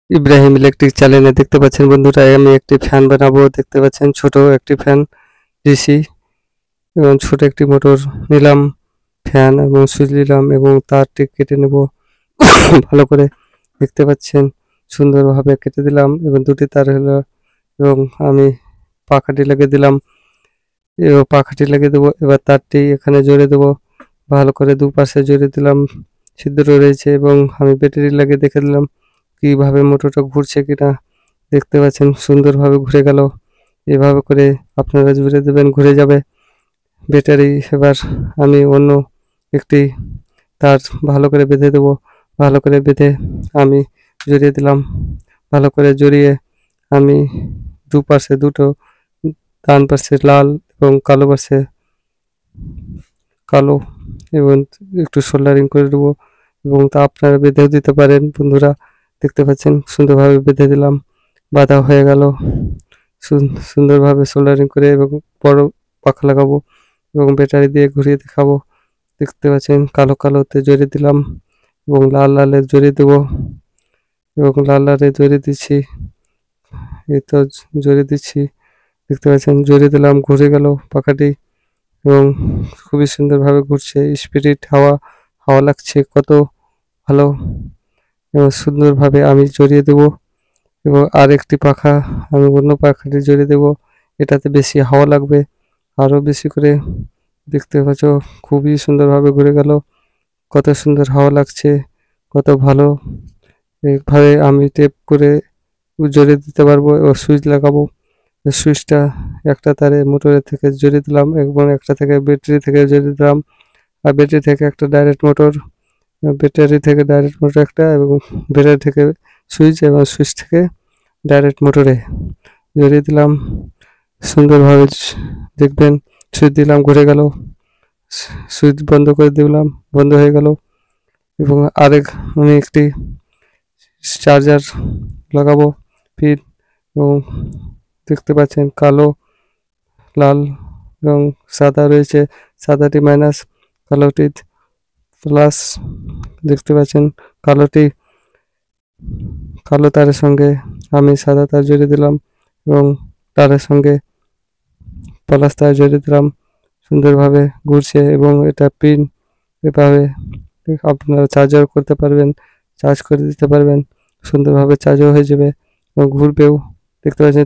Ibrahim electric চ্যানেলে দেখতে পাচ্ছেন বন্ধুরা, আমি একটি ফ্যান বানাবো। দেখতে পাচ্ছেন ছোট একটি ফ্যান ডিসি এবং ছোট একটি মোটর নিলাম, ফ্যান এবং সুইচ নিলাম এবং তারটি কেটে নেব ভালো করে। দেখতে পাচ্ছেন সুন্দরভাবে কেটে দিলাম এবং দুটি তার হলো এবং আমি পাখাটি লাগিয়ে দিলাম এবং পাখাটি লাগিয়ে দেবো। এবার তারটি এখানে জুড়ে দেবো, ভালো করে দুপাশে জুড়ে দিলাম, ছিদ্র রয়েছে এবং আমি ব্যাটারি লাগিয়ে দেখে দিলাম কিভাবে মোটরটা ঘুরছে কিনা। দেখতে পাচ্ছেন সুন্দরভাবে ঘুরে গেল। এভাবে করে আপনারা জুড়ে দেবেন, ঘুরে যাবে ব্যাটারি। এবার আমি অন্য একটি তার ভালো করে বেঁধে দেবো, ভালো করে বেঁধে আমি জড়িয়ে দিলাম। ভালো করে জড়িয়ে আমি দুপাশে দুটো, ডান পাশে লাল এবং কালো পাশে কালো এবং একটু সোল্ডারিং করে দেবো এবং তা আপনারা বেঁধেও দিতে পারেন বন্ধুরা। দেখতে পাচ্ছেন সুন্দরভাবে বেঁধে দিলাম, বাঁধা হয়ে গেল। সুন্দরভাবে সোল্ডারিং করে এবং বড় পাখা লাগাবো এবং ব্যাটারি দিয়ে ঘুরিয়ে দেখাবো। দেখতে পাচ্ছেন কালো কালোতে জড়িয়ে দিলাম এবং লাল লালে জড়িয়ে দেবো এবং লাল লালে জড়িয়ে দিচ্ছি। এই তো জড়িয়ে দিচ্ছি, দেখতে পাচ্ছেন জড়িয়ে দিলাম, ঘুরে গেল পাখাটি এবং খুবই সুন্দরভাবে ঘুরছে। স্পিরিট হাওয়া হাওয়া লাগছে, কত ভালো এবং সুন্দরভাবে আমি জড়িয়ে দেবো এবং আরেকটি পাখা আমি অন্য পাখাটি জড়িয়ে দেবো। এটাতে বেশি হাওয়া লাগবে আরও বেশি করে। দেখতে পাচ্ছ খুবই সুন্দরভাবে ঘুরে গেল, কত সুন্দর হাওয়া লাগছে, কত ভালো। এইভাবে আমি টেপ করে জড়িয়ে দিতে পারবো এবং সুইচ লাগাবো। সুইচটা একটা তারে মোটরের থেকে জড়িয়ে দিলাম এবং একটা থেকে ব্যাটারি থেকে জড়িয়ে দিলাম। আর ব্যাটারি থেকে একটা ডাইরেক্ট মোটর, ব্যাটারি থেকে ডাইরেক্ট মোটর একটা এবং ব্যাটারি থেকে সুইচ এবং সুইচ থেকে ডাইরেক্ট মোটরে জড়িয়ে দিলাম। সুন্দরভাবে দেখবেন সুইচ দিলাম, ঘুরে গেল। সুইচ বন্ধ করে দিলাম, বন্ধ হয়ে গেল এবং আমি একটি চার্জার লাগাবো পিন এবং দেখতে পাচ্ছেন কালো লাল এবং সাদা রয়েছে, সাদাটি মাইনাস, কালোটি প্লাস। দেখতে পাচ্ছেন কালোটি কালো তারের সঙ্গে আমি সাদা তার জড়িয়ে দিলাম এবং তারের সঙ্গে প্লাস তার জড়িয়ে দিলাম। সুন্দরভাবে ঘুরছে এবং এটা পিন। এভাবে আপনারা চার্জার করতে পারবেন, চার্জ করে দিতে পারবেন, সুন্দরভাবে চার্জও হয়ে যাবে এবং ঘুরবেও। দেখতে পাচ্ছেন